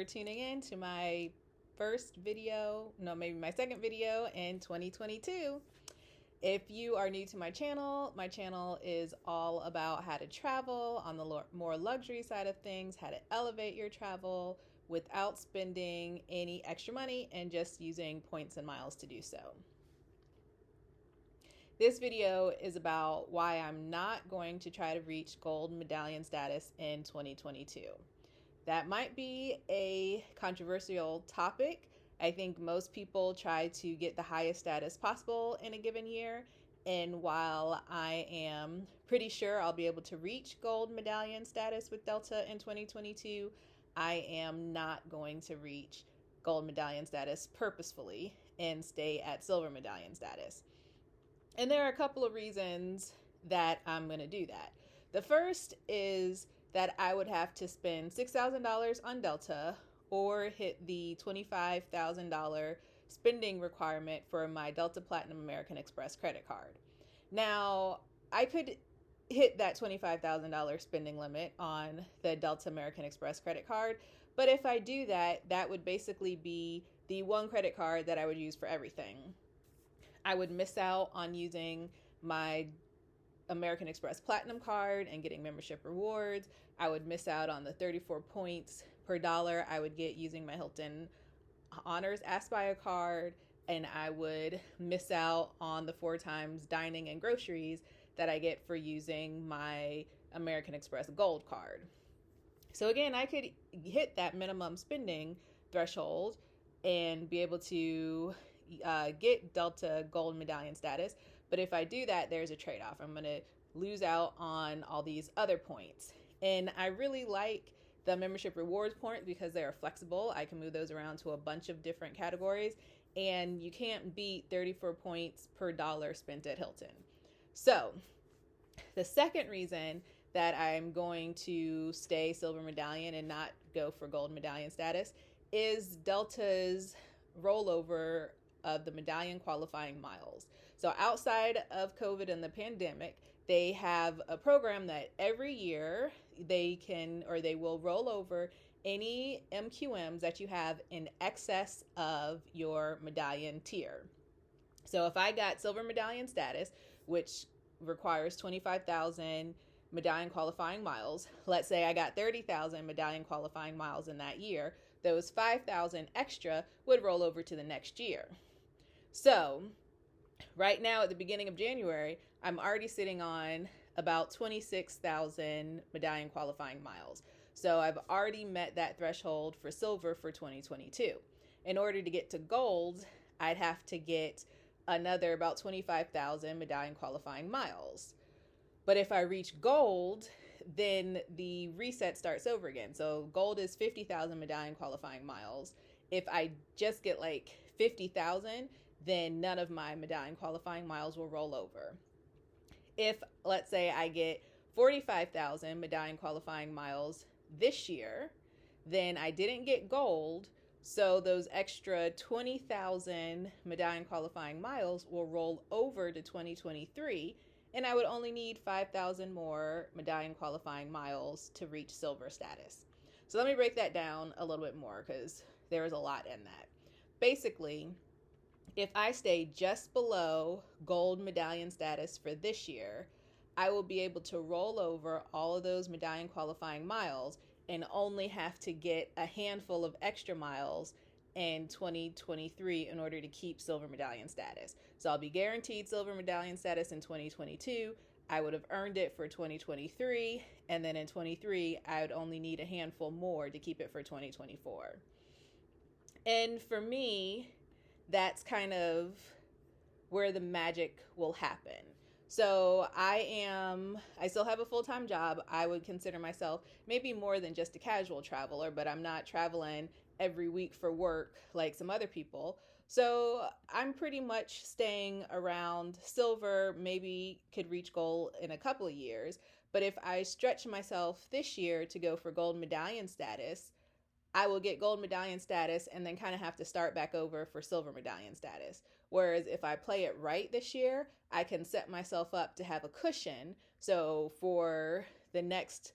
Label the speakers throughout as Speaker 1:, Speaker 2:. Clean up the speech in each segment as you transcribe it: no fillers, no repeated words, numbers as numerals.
Speaker 1: for tuning in to my first video, no, maybe my second video in 2022. If you are new to my channel is all about how to travel on the more luxury side of things, how to elevate your travel without spending any extra money and just using points and miles to do so. This video is about why I'm not going to try to reach gold medallion status in 2022. That might be a controversial topic. I think most people try to get the highest status possible in a given year. And while I am pretty sure I'll be able to reach gold medallion status with Delta in 2022, I am not going to reach gold medallion status purposefully and stay at silver medallion status. And there are a couple of reasons that I'm going to do that. The first is that I would have to spend $6,000 on Delta or hit the $25,000 spending requirement for my Delta Platinum American Express credit card. Now, I could hit that $25,000 spending limit on the Delta American Express credit card, but if I do that, that would basically be the one credit card that I would use for everything. I would miss out on using my American Express Platinum card and getting membership rewards. I would miss out on the 34 points per dollar I would get using my Hilton Honors Aspire card, and I would miss out on the 4 times dining and groceries that I get for using my American Express Gold card. So again, I could hit that minimum spending threshold and be able to get Delta Gold Medallion status. But if I do that, there's a trade-off. I'm going to lose out on all these other points. And I really like the membership rewards points because they are flexible. I can move those around to a bunch of different categories, and you can't beat 34 points per dollar spent at Hilton. So the second reason that I'm going to stay silver medallion and not go for gold medallion status is Delta's rollover of the medallion qualifying miles. So outside of COVID and the pandemic, they have a program that every year they will roll over any MQMs that you have in excess of your medallion tier. So if I got silver medallion status, which requires 25,000 medallion qualifying miles, let's say I got 30,000 medallion qualifying miles in that year, those 5,000 extra would roll over to the next year. So right now at the beginning of January, I'm already sitting on about 26,000 medallion qualifying miles. So I've already met that threshold for silver for 2022. In order to get to gold, I'd have to get another about 25,000 medallion qualifying miles. But if I reach gold, then the reset starts over again. So gold is 50,000 medallion qualifying miles. If I just get like 50,000, then none of my medallion qualifying miles will roll over. If, let's say, I get 45,000 medallion qualifying miles this year, then I didn't get gold, so those extra 20,000 medallion qualifying miles will roll over to 2023, and I would only need 5,000 more medallion qualifying miles to reach silver status. So let me break that down a little bit more because there is a lot in that. Basically, if I stay just below gold medallion status for this year, I will be able to roll over all of those medallion qualifying miles and only have to get a handful of extra miles in 2023 in order to keep silver medallion status. So I'll be guaranteed silver medallion status in 2022. I would have earned it for 2023, and then in 23, I would only need a handful more to keep it for 2024. And for me, that's kind of where the magic will happen. So I still have a full-time job. I would consider myself maybe more than just a casual traveler, but I'm not traveling every week for work like some other people. So I'm pretty much staying around silver, maybe could reach gold in a couple of years. But if I stretch myself this year to go for gold medallion status, I will get gold medallion status and then kind of have to start back over for silver medallion status. Whereas if I play it right this year, I can set myself up to have a cushion. So for the next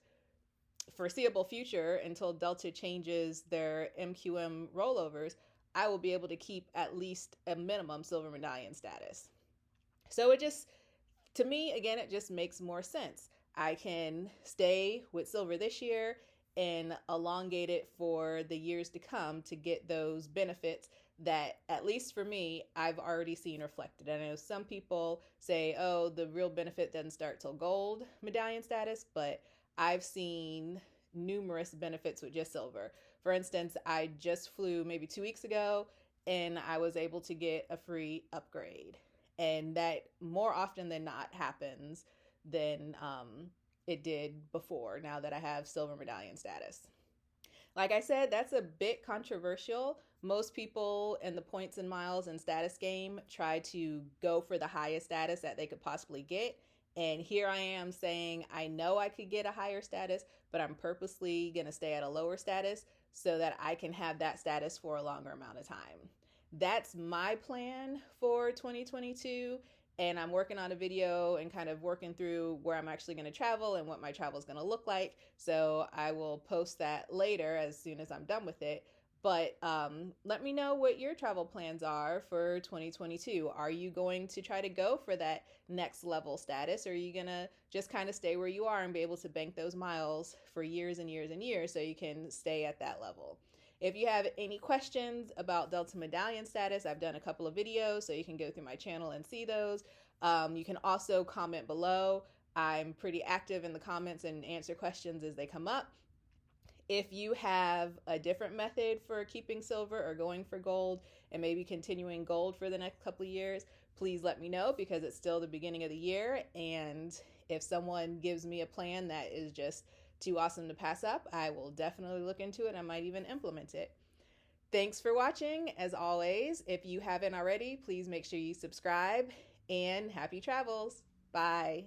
Speaker 1: foreseeable future, until Delta changes their MQM rollovers, I will be able to keep at least a minimum silver medallion status. So it just, to me, again, it just makes more sense. I can stay with silver this year and elongate it for the years to come to get those benefits that, at least for me, I've already seen reflected. I know some people say, oh, the real benefit doesn't start till gold medallion status, but I've seen numerous benefits with just silver. For instance, I just flew maybe 2 weeks ago and I was able to get a free upgrade. And that more often than not happens than it did before, now that I have silver medallion status. Like I said, that's a bit controversial. Most people in the points and miles and status game try to go for the highest status that they could possibly get. And here I am saying, I know I could get a higher status, but I'm purposely going to stay at a lower status so that I can have that status for a longer amount of time. That's my plan for 2022. And I'm working on a video and kind of working through where I'm actually going to travel and what my travel is going to look like. So I will post that later as soon as I'm done with it. But let me know what your travel plans are for 2022. Are you going to try to go for that next level status, or are you going to just kind of stay where you are and be able to bank those miles for years and years and years so you can stay at that level? If you have any questions about Delta Medallion status, I've done a couple of videos, so you can go through my channel and see those. You can also comment below. I'm pretty active in the comments and answer questions as they come up. If you have a different method for keeping silver or going for gold and maybe continuing gold for the next couple of years, please let me know, because it's still the beginning of the year. And if someone gives me a plan that is just too awesome to pass up, I will definitely look into it. I might even implement it. Thanks for watching. As always, if you haven't already, please make sure you subscribe, and happy travels. Bye.